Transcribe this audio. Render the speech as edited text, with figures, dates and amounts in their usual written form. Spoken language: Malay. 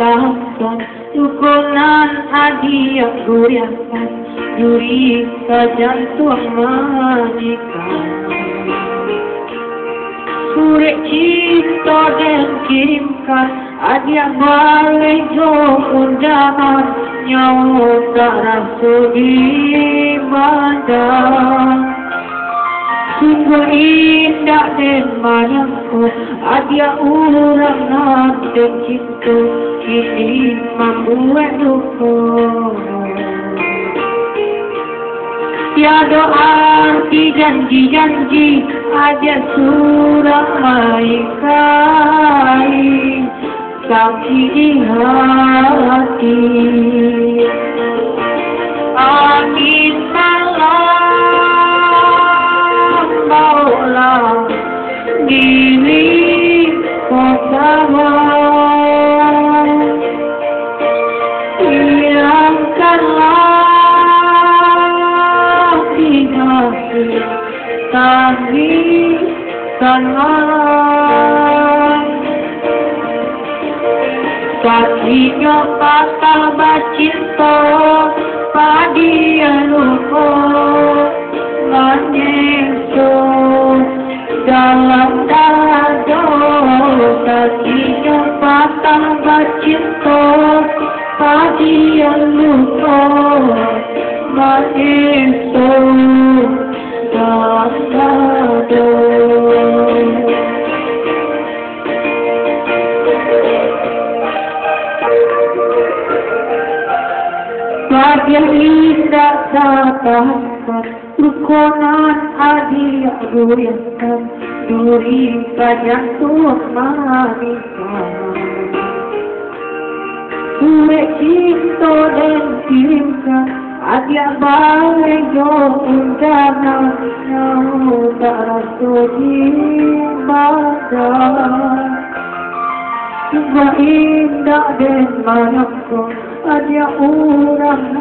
tahan Tukunan hadiah goyahkan Duri ke jantung majikan Surat cinta dan kirimkan Hadiah balik jauh undangan Nyawa tak rasa di badan Sungguh indah dan manisku Hadiah orang nanti cinta Kini membuat duka Tiada arti janji-janji Hadiah surah maikai Sakit di hati Angin malam bawalah diri bersama Hilangkanlah dinasti tangisan malam Sakitnya patah bacinta Padia lupa Menyesu dalam dada Sakitnya patah bacinta Padia lupa Menyesu dalam dada Bahagia indah kata-kata Rukunan hadiah goyahkan Duri ke jantung majikan Surat cinta dan kirimkan Hadiah balik jauh undangan Nyawa tak rasa di badan Sungguh indah dan manisku Hadiah orang